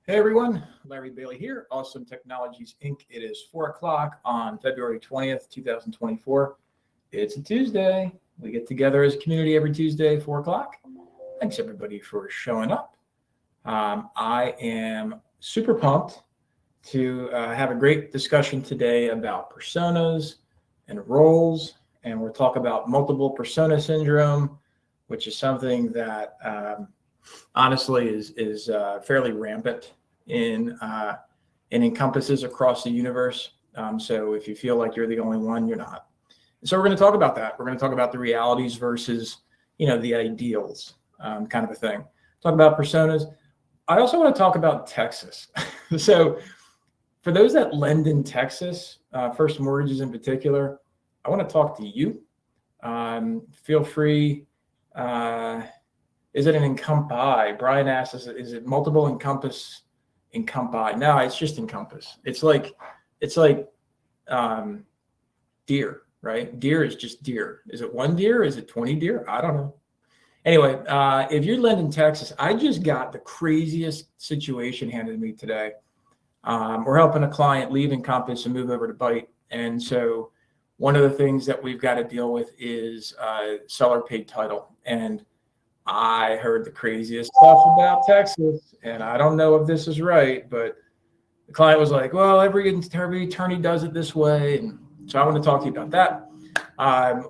Hey everyone, Larry Bailey here, Awesome Technologies Inc. It is 4 o'clock on February 20th, 2024. It's a Tuesday. We get together as a community every Tuesday, 4 o'clock. Thanks everybody for showing up. I am super pumped to have a great discussion today about personas and roles. And we'll talk about multiple persona syndrome, which is something that honestly is fairly rampant in Encompasses across the universe. So if you feel like you're the only one, you're not. So we're going to talk about that. We're going to talk about the realities versus, the ideals, kind of a thing. Talk about personas. I also want to talk about Texas. So for those that lend in Texas, first mortgages in particular, I want to talk to you. Feel free. Is it an Encompass? Brian asks, is it multiple Encompass? No, it's just Encompass. It's like deer, right? Deer is just deer. Is it one deer? Is it 20 deer? I don't know. Anyway, if you're lending Texas, I just got the craziest situation handed to me today. We're helping a client leave Encompass and move over to Byte. And so one of the things that we've got to deal with is seller paid title. And I heard the craziest stuff about Texas, and I don't know if this is right, but the client was like, well, every attorney does it this way. And so I want to talk to you about that.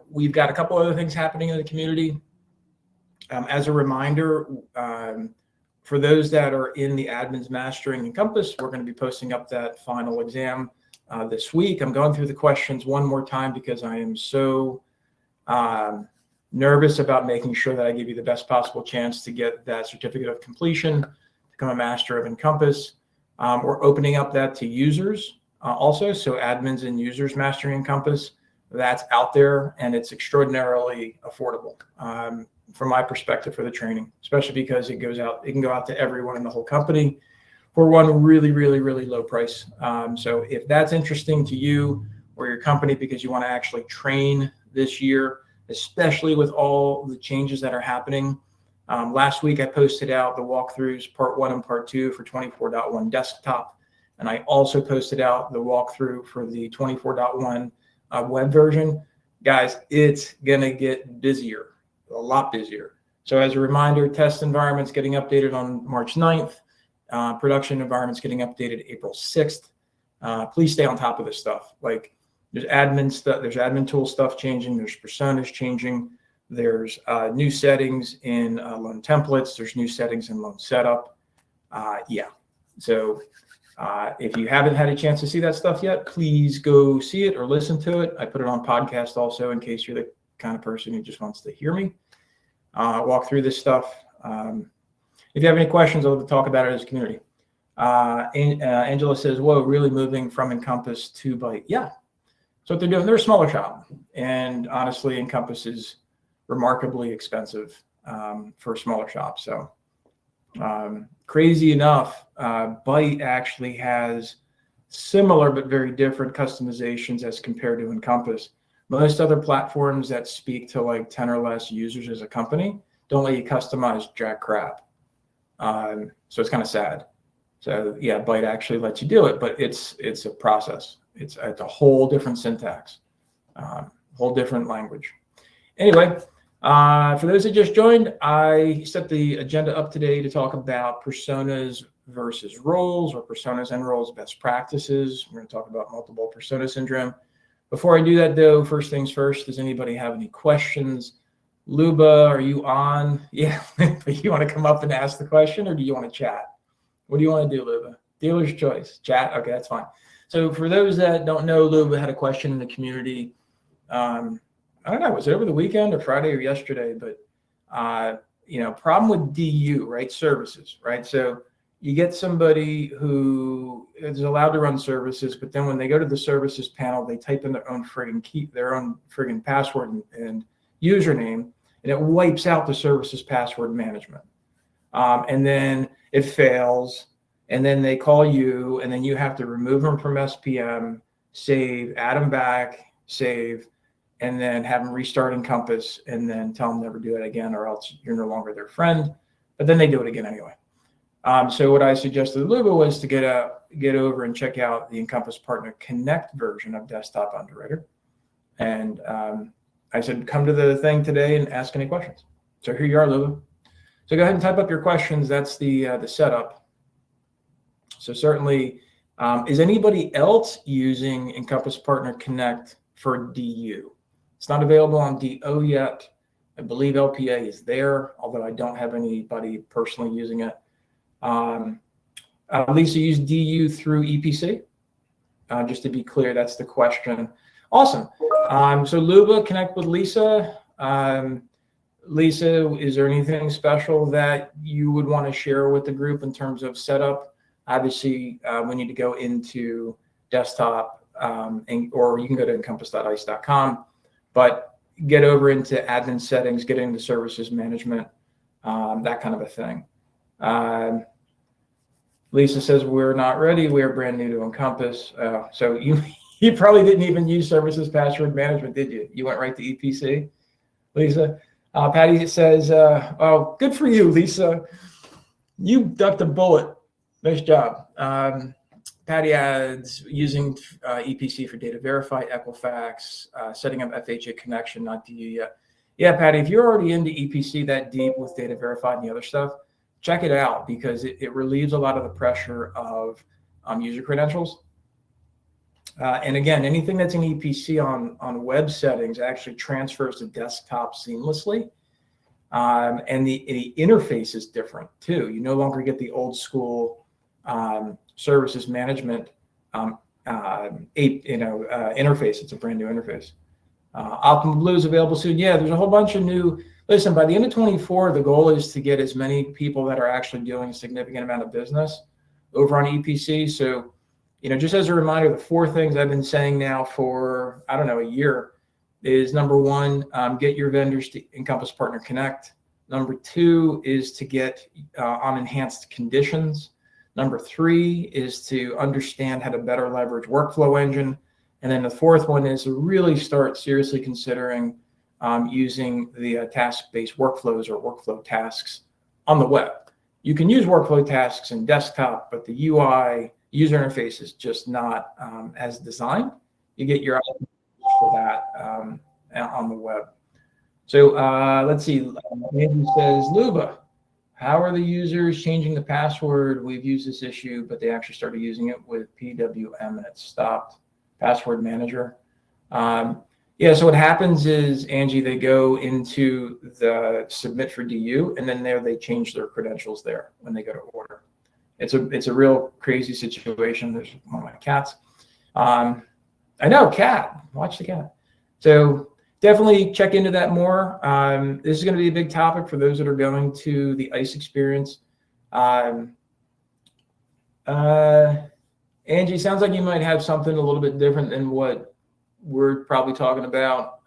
We've got a couple other things happening in the community. As a reminder, for those that are in the Admins Mastering Encompass, we're going to be posting up that final exam this week. I'm going through the questions one more time because I am so nervous about making sure that I give you the best possible chance to get that certificate of completion, become a master of Encompass. We're opening up that to users also. So admins and users mastering Encompass, that's out there and it's extraordinarily affordable from my perspective for the training, especially because it can go out to everyone in the whole company for one really, really, really low price. So if that's interesting to you or your company because you want to actually train this year, especially with all the changes that are happening. Last week, I posted out the walkthroughs, part 1 and part 2 for 24.1 desktop. And I also posted out the walkthrough for the 24.1 web version. Guys, it's going to get busier, a lot busier. So as a reminder, test environment's getting updated on March 9th. Production environment's getting updated April 6th. Please stay on top of this stuff. There's admin stuff, there's admin tool stuff changing, there's personas changing, there's new settings in loan templates, there's new settings in loan setup. So if you haven't had a chance to see that stuff yet, please go see it or listen to it. I put it on podcast also in case you're the kind of person who just wants to hear me walk through this stuff. If you have any questions, I'd love to talk about it as a community. Angela says, whoa, really moving from Encompass to Byte? Yeah. So what they're doing, they're a smaller shop. And honestly, Encompass is remarkably expensive for a smaller shop. So crazy enough, Byte actually has similar but very different customizations as compared to Encompass. Most other platforms that speak to like 10 or less users as a company don't let you customize jack crap. So it's kind of sad. So yeah, Byte actually lets you do it, but it's a process. It's a whole different syntax, whole different language. Anyway, for those that just joined, I set the agenda up today to talk about personas versus roles, or personas and roles best practices. We're going to talk about multiple persona syndrome. Before I do that, though, first things first, does anybody have any questions? Luba, are you on? Yeah, you want to come up and ask the question, or do you want to chat? What do you want to do, Luba? Dealer's choice. Chat? Okay, that's fine. So for those that don't know, Luba had a question in the community. I don't know, was it over the weekend or Friday or yesterday? But, problem with DU, right? Services, right? So you get somebody who is allowed to run services, but then when they go to the services panel, they type in their own friggin' password and username, and it wipes out the services password management. And then it fails. And then they call you, and then you have to remove them from SPM, save, add them back, save, and then have them restart Encompass, and then tell them never do it again, or else you're no longer their friend. But then they do it again anyway. So what I suggested to Luba was to get over and check out the Encompass Partner Connect version of Desktop Underwriter. And I said, come to the thing today and ask any questions. So here you are, Luba. So go ahead and type up your questions. That's the setup. So certainly, is anybody else using Encompass Partner Connect for DU? It's not available on DO yet. I believe LPA is there, although I don't have anybody personally using it. Lisa used DU through EPC. Just to be clear, that's the question. Awesome. So Luba, connect with Lisa. Lisa, is there anything special that you would want to share with the group in terms of setup? Obviously, we need to go into desktop, or you can go to encompass.ice.com, but get over into admin settings, get into services management, that kind of a thing. Lisa says, we're not ready. We're brand new to Encompass. So you probably didn't even use services password management, did you? You went right to EPC, Lisa. Patty says, oh, good for you, Lisa. You ducked a bullet. Nice job. Patty adds using EPC for data verify, Equifax, setting up FHA connection, not DU yet. Yeah, Patty, if you're already into EPC that deep with data verify and the other stuff, check it out because it relieves a lot of the pressure of user credentials. And again, anything that's in EPC on web settings actually transfers to desktop seamlessly. And the interface is different too. You no longer get the old school services management interface. It's a brand new interface. Optimal Blue is available soon. Yeah, there's a whole bunch of new. Listen, by the end of 24, the goal is to get as many people that are actually doing a significant amount of business over on EPC. So, just as a reminder, the 4 things I've been saying now for, I don't know, a year is number 1, get your vendors to Encompass Partner Connect. Number 2 is to get on enhanced conditions. Number 3 is to understand how to better leverage workflow engine. And then the 4th one is to really start seriously considering using the task-based workflows or workflow tasks on the web. You can use workflow tasks in desktop, but the UI user interface is just not as designed. You get your for that on the web. So let's see. Andy says, Luba, how are the users changing the password? We've used this issue, but they actually started using it with PWM and it stopped. Password manager. Yeah, so what happens is, Angie, they go into the submit for DU, and then there they change their credentials there when they go to order. It's a real crazy situation. There's one of my cats. I know, cat. Watch the cat. So definitely check into that more. This is going to be a big topic for those that are going to the ICE experience. Angie, sounds like you might have something a little bit different than what we're probably talking about.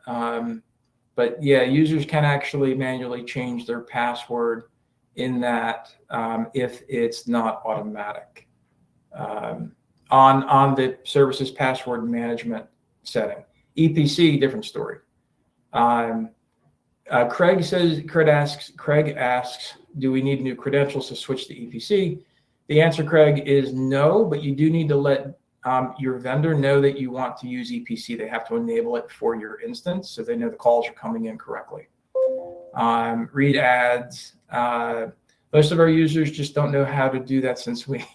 But yeah, users can actually manually change their password in that if it's not automatic. On the services password management setting. EPC, different story. Craig asks, do we need new credentials to switch to EPC? The answer, Craig, is no, but you do need to let your vendor know that you want to use EPC. They have to enable it for your instance so they know the calls are coming in correctly. Read adds. Most of our users just don't know how to do that since we,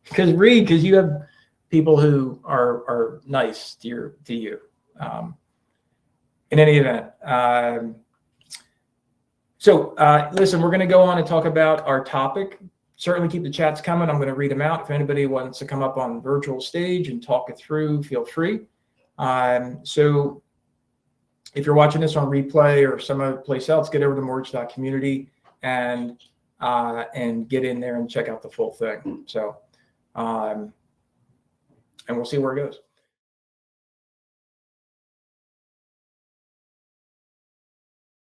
because you have people who are nice to you. In any event, listen, we're going to go on and talk about our topic. Certainly keep the chats coming. I'm going to read them out. If anybody wants to come up on virtual stage and talk it through, feel free. So if you're watching this on replay or some other place else, get over to mortgage.community and get in there and check out the full thing. So, and we'll see where it goes.